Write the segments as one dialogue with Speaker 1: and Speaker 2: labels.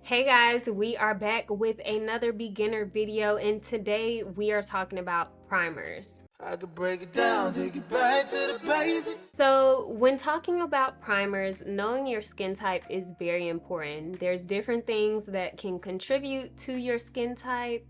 Speaker 1: Hey guys, we are back with another beginner video, and today we are talking about primers.
Speaker 2: I could break it down, take it back to the basics.
Speaker 1: So when talking about primers, knowing your skin type is very important. There's different things that can contribute to your skin type,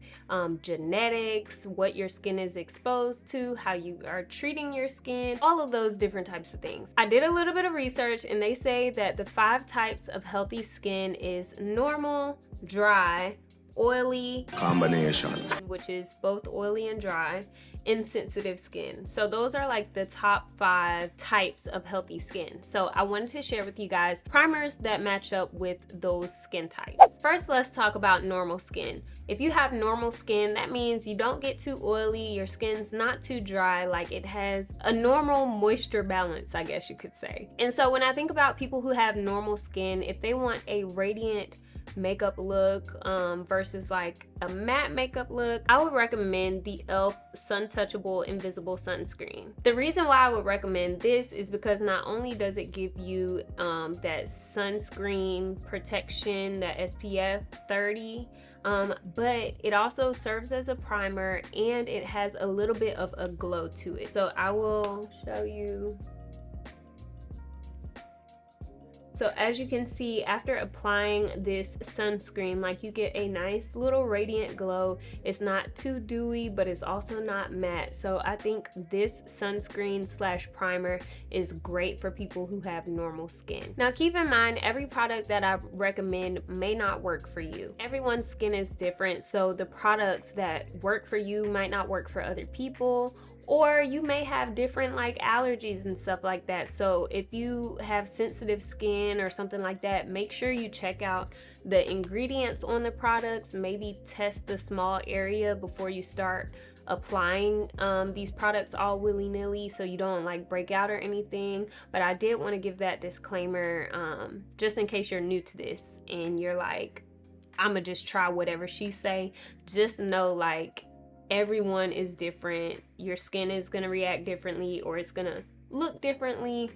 Speaker 1: genetics, what your skin is exposed to, how you are treating your skin, all of those different types of things. I did a little bit of research and they say that the 5 types of healthy skin is normal, dry, oily
Speaker 2: Combination,
Speaker 1: which is both oily and dry, insensitive skin. So those are like the top 5 types of healthy skin. So I wanted to share with you guys primers that match up with those skin types. First, let's talk about normal skin. If you have normal skin, that means you don't get too oily, your skin's not too dry, like it has a normal moisture balance, I guess you could say. And so when I think about people who have normal skin, if they want a radiant makeup look versus like a matte makeup look, I would recommend the e.l.f. Sun Touchable Invisible Sunscreen. The reason why I would recommend this is because not only does it give you that sunscreen protection, that SPF 30, but it also serves as a primer and it has a little bit of a glow to it. So I will show you. So as you can see, after applying this sunscreen, like you get a nice little radiant glow. It's not too dewy, but it's also not matte. So I think this sunscreen slash primer is great for people who have normal skin. Now keep in mind, every product that I recommend may not work for you. Everyone's skin is different, so the products that work for you might not work for other people, or you may have different like allergies and stuff like that. So if you have sensitive skin or something like that, make sure you check out the ingredients on the products. Maybe test the small area before you start applying these products all willy-nilly, so you don't like break out or anything. But I did want to give that disclaimer just in case you're new to this and you're like, I'ma just try whatever she say. Just know, like, everyone is different. Your skin is gonna react differently, or it's gonna look differently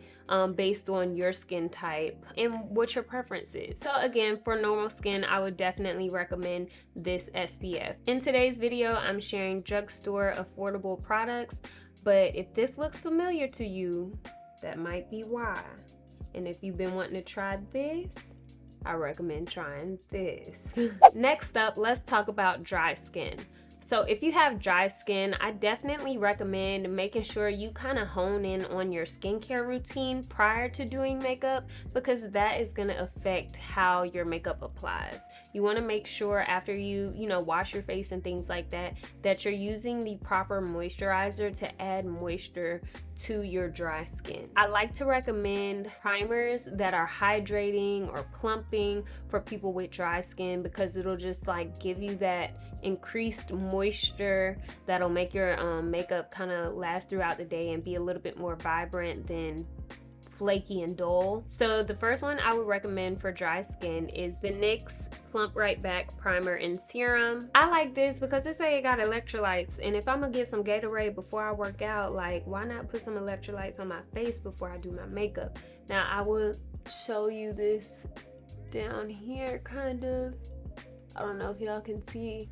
Speaker 1: based on your skin type and what your preference is. So again, for normal skin, I would definitely recommend this SPF. In today's video, I'm sharing drugstore affordable products, but if this looks familiar to you, that might be why. And if you've been wanting to try this, I recommend trying this. Next up, let's talk about dry skin. So if you have dry skin, I definitely recommend making sure you kind of hone in on your skincare routine prior to doing makeup, because that is going to affect how your makeup applies. You want to make sure after you wash your face and things like that, that you're using the proper moisturizer to add moisture to your dry skin. I like to recommend primers that are hydrating or plumping for people with dry skin, because it'll just like give you that increased moisture that'll make your makeup kind of last throughout the day and be a little bit more vibrant than flaky and dull. So the first one I would recommend for dry skin is the NYX Plump Right Back Primer and Serum. I like this because it say it got electrolytes, and if I'm gonna get some Gatorade before I work out, like, why not put some electrolytes on my face before I do my makeup? Now I will show you this down here, kind of. I don't know if y'all can see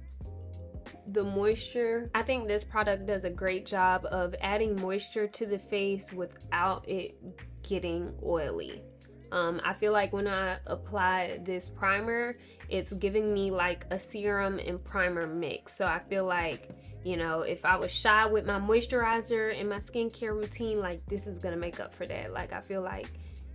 Speaker 1: the moisture. I think this product does a great job of adding moisture to the face without it getting oily. I feel like when I apply this primer, it's giving me like a serum and primer mix. So I feel like, if I was shy with my moisturizer in my skincare routine, like, this is gonna make up for that. Like, I feel like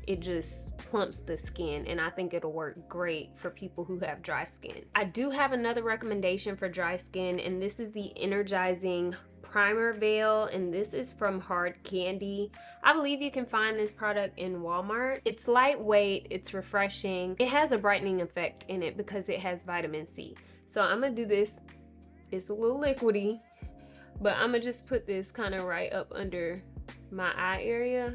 Speaker 1: it just plumps the skin, and I think it'll work great for people who have dry skin. I do have another recommendation for dry skin, and this is the Energizing Primer Veil, and this is from Hard Candy. I believe you can find this product in Walmart. It's lightweight, it's refreshing. It has a brightening effect in it because it has vitamin C. So I'm gonna do this. It's a little liquidy, but I'm gonna just put this kind of right up under my eye area.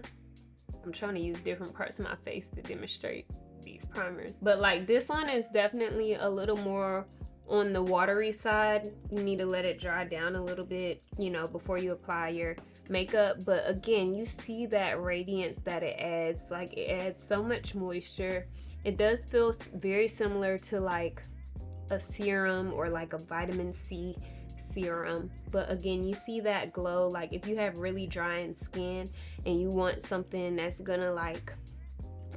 Speaker 1: I'm trying to use different parts of my face to demonstrate these primers. But like, this one is definitely a little more on the watery side. You need to let it dry down a little bit, before you apply your makeup, but again, you see that radiance that it adds. Like, it adds so much moisture. It does feel very similar to like a serum or like a vitamin C serum, but again, you see that glow. Like, if you have really drying skin and you want something that's gonna like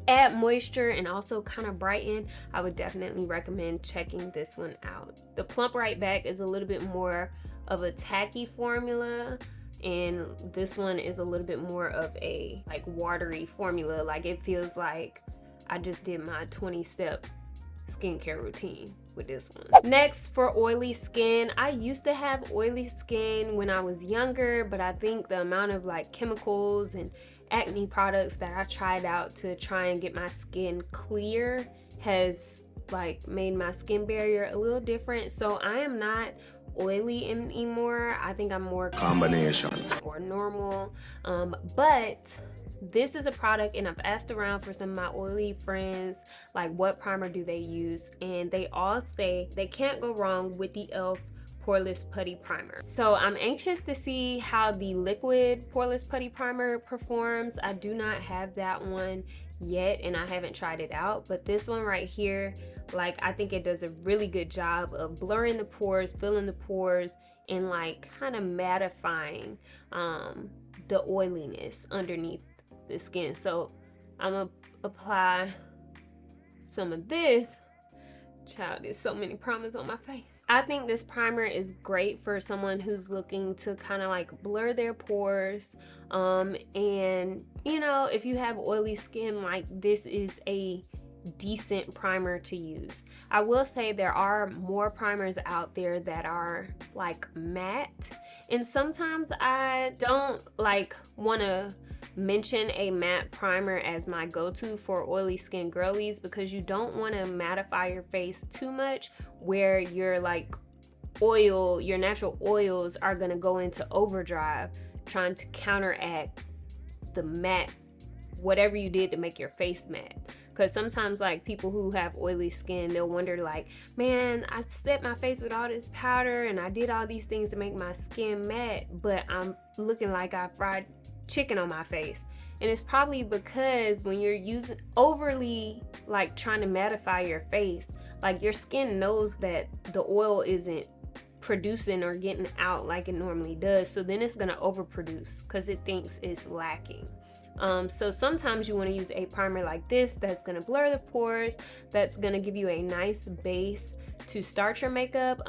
Speaker 1: add moisture and also kind of brighten, I would definitely recommend checking this one out. The Plump Right Back is a little bit more of a tacky formula, and this one is a little bit more of a like watery formula. Like, it feels like I just did my 20-step skincare routine with this one. Next, for oily skin, I used to have oily skin when I was younger, but I think the amount of like chemicals and acne products that I tried out to try and get my skin clear has like made my skin barrier a little different. So I am not oily anymore. I think I'm more
Speaker 2: Combination
Speaker 1: or normal. But this is a product, and I've asked around for some of my oily friends, like what primer do they use, and they all say they can't go wrong with the e.l.f. Poreless Putty Primer. So I'm anxious to see how the liquid Poreless Putty Primer performs. I do not have that one yet, and I haven't tried it out, but this one right here, like, I think it does a really good job of blurring the pores, filling the pores, and like kind of mattifying the oiliness underneath the skin. So I'm gonna apply some of this. Child, there's so many primers on my face. I think this primer is great for someone who's looking to kind of like blur their pores, and you know, if you have oily skin, like, this is a decent primer to use. I will say there are more primers out there that are like matte, and sometimes I don't like want to mention a matte primer as my go-to for oily skin girlies, because you don't want to mattify your face too much where your like your natural oils are going to go into overdrive trying to counteract the matte, whatever you did to make your face matte. Because sometimes, like, people who have oily skin, they'll wonder like, man, I set my face with all this powder and I did all these things to make my skin matte, but I'm looking like I fried chicken on my face. And it's probably because when you're using overly like trying to mattify your face, like, your skin knows that the oil isn't producing or getting out like it normally does, so then it's gonna overproduce because it thinks it's lacking. So sometimes you want to use a primer like this that's going to blur the pores, that's going to give you a nice base to start your makeup.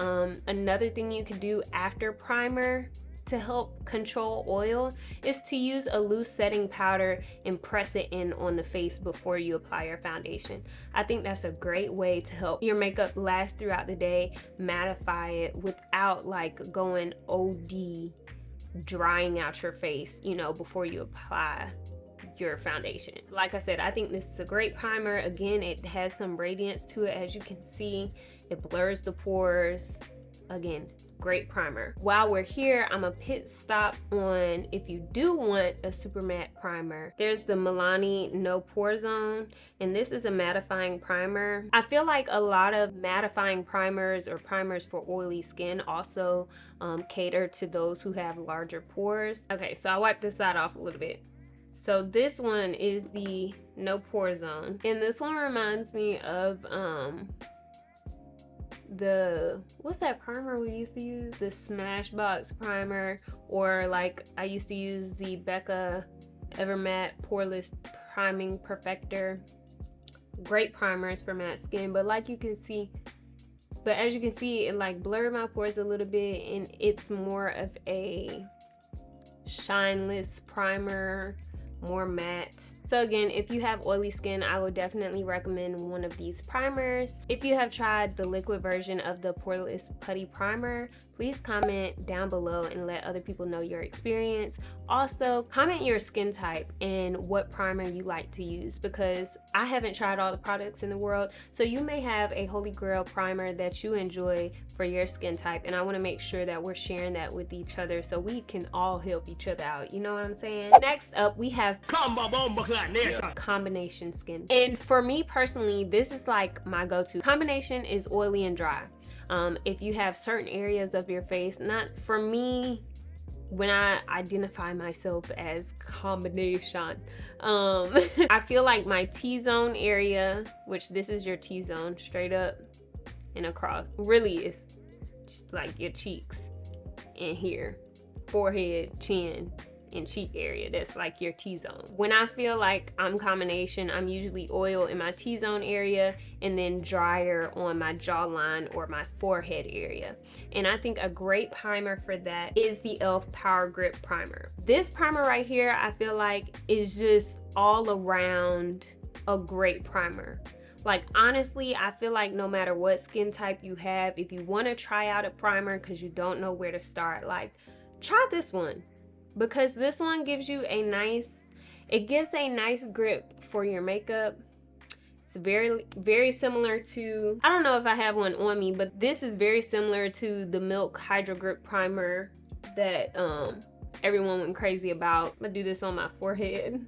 Speaker 1: Another thing you can do after primer to help control oil is to use a loose setting powder and press it in on the face before you apply your foundation. I think that's a great way to help your makeup last throughout the day, mattify it without like going OD drying out your face, you know, before you apply your foundation. Like I said, I think this is a great primer. Again, it has some radiance to it, as you can see. It blurs the pores. Again, great primer. While we're here, I'm a pit stop on, if you do want a super matte primer, there's the Milani No Pore Zone, and this is a mattifying primer. I feel like a lot of mattifying primers or primers for oily skin also cater to those who have larger pores. Okay, so I wiped this side off a little bit. So this one is the No Pore Zone, and this one reminds me of what's that primer we used to use? The Smashbox primer, or like I used to use the Becca Evermatte Poreless Priming Perfector. Great primers for matte skin, but as you can see, it like blurred my pores a little bit, and it's more of a shineless primer, more matte. So again, if you have oily skin, I would definitely recommend one of these primers. If you have tried the liquid version of the Poreless Putty Primer, please comment down below and let other people know your experience. Also, comment your skin type and what primer you like to use, because I haven't tried all the products in the world, so you may have a holy grail primer that you enjoy for your skin type, and I want to make sure that we're sharing that with each other so we can all help each other out, you know what I'm saying? Next up, we have combination skin, and for me personally, this is like my go-to. Combination is oily and dry. If you have certain areas of your face, not for me, when I identify myself as combination, I feel like my T-zone area, which this is your T-zone, straight up and across, really is like your cheeks in here, forehead, chin, and cheek area. That's like your T-zone. When I feel like I'm combination, I'm usually oil in my T-zone area and then drier on my jawline or my forehead area. And I think a great primer for that is the e.l.f. Power Grip Primer. This primer right here, I feel like is just all around a great primer. Like, honestly, I feel like no matter what skin type you have, if you want to try out a primer because you don't know where to start, like, try this one. Because this one gives you a nice grip for your makeup. It's very similar to, I don't know if I have one on me, but this is very similar to the Milk Hydro Grip Primer that everyone went crazy about. I'm gonna do this on my forehead.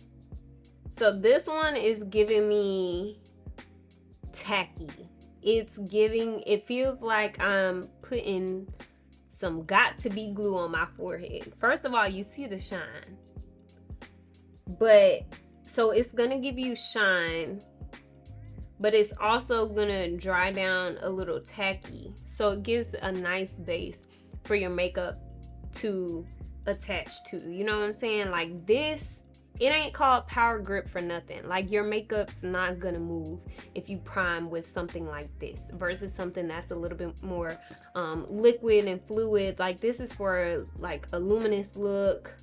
Speaker 1: So this one is giving me tacky. It feels like I'm putting some got to be glue on my forehead. First of all, you see the shine, but so it's gonna give you shine, but it's also gonna dry down a little tacky, so it gives a nice base for your makeup to attach to. You know what I'm saying? Like this, it ain't called Power Grip for nothing. Like, your makeup's not gonna move if you prime with something like this versus something that's a little bit more liquid and fluid. Like, this is for like a luminous look,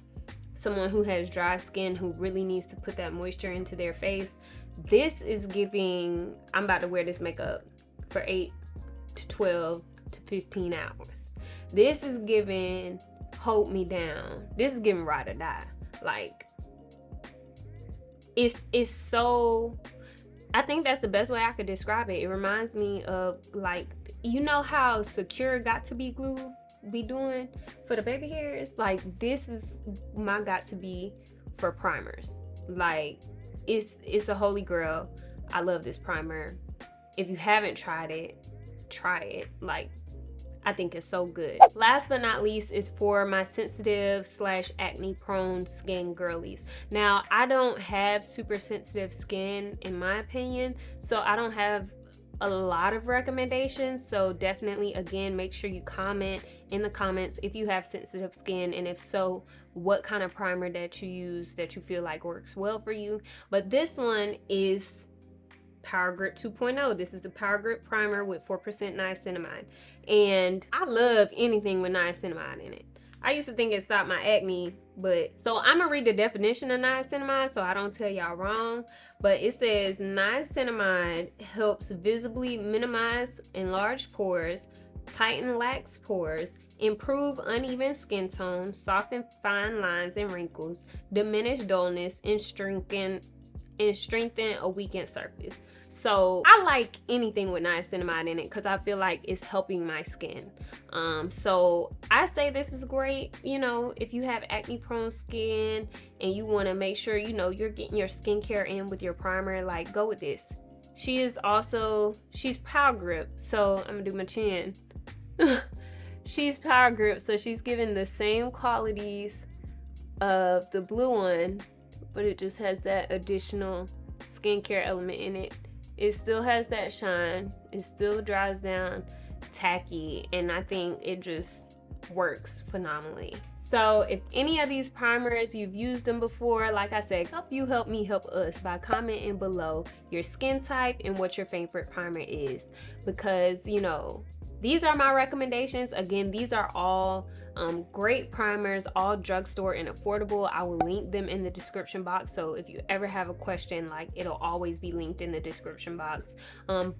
Speaker 1: someone who has dry skin who really needs to put that moisture into their face. This is giving, I'm about to wear this makeup for 8 to 12 to 15 hours. This is giving hold me down. This is giving ride or die. Like, it's so, I think that's the best way I could describe it. It reminds me of, like, you know how Secure got to be glue be doing for the baby hairs? Like, this is my got to be for primers. Like, it's a holy grail. I love this primer. If you haven't tried it, try it. Like, I think it's so good. Last but not least is for my sensitive / acne prone skin girlies. Now, I don't have super sensitive skin in my opinion, so I don't have a lot of recommendations. So definitely, again, make sure you comment in the comments if you have sensitive skin, and if so, what kind of primer that you use that you feel like works well for you. But this one is Power Grip 2.0. This is the Power Grip Primer with 4% niacinamide. And I love anything with niacinamide in it. I used to think it stopped my acne, but so I'm gonna read the definition of niacinamide so I don't tell y'all wrong. But it says niacinamide helps visibly minimize enlarged pores, tighten lax pores, improve uneven skin tone, soften fine lines and wrinkles, diminish dullness, and strengthen a weakened surface. So I like anything with niacinamide in it because I feel like it's helping my skin. So I say this is great, you know, if you have acne prone skin and you want to make sure, you know, you're getting your skincare in with your primer, like, go with this. She's Power Grip, so I'm gonna do my chin. She's Power Grip, so she's giving the same qualities of the blue one, but it just has that additional skincare element in it. It still has that shine. It still dries down tacky, and I think it just works phenomenally. So if any of these primers, you've used them before, like I said, help me help us by commenting below your skin type and what your favorite primer is, because, you know, these are my recommendations. Again, these are all great primers, all drugstore and affordable. I will link them in the description box. So if you ever have a question, like, it'll always be linked in the description box.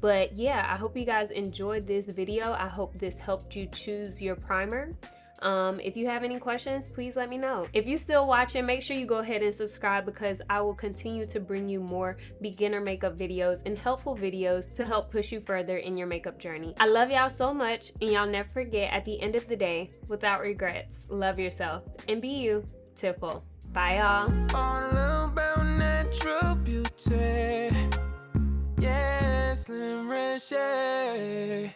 Speaker 1: But yeah, I hope you guys enjoyed this video. I hope this helped you choose your primer. If you have any questions, please let me know. If you're still watching, make sure you go ahead and subscribe, because I will continue to bring you more beginner makeup videos and helpful videos to help push you further in your makeup journey. I love y'all so much, and y'all never forget, at the end of the day, without regrets, love yourself and be you, Tiffle. Bye, y'all.
Speaker 2: All about natural beauty. Yeah, Slim Reshae.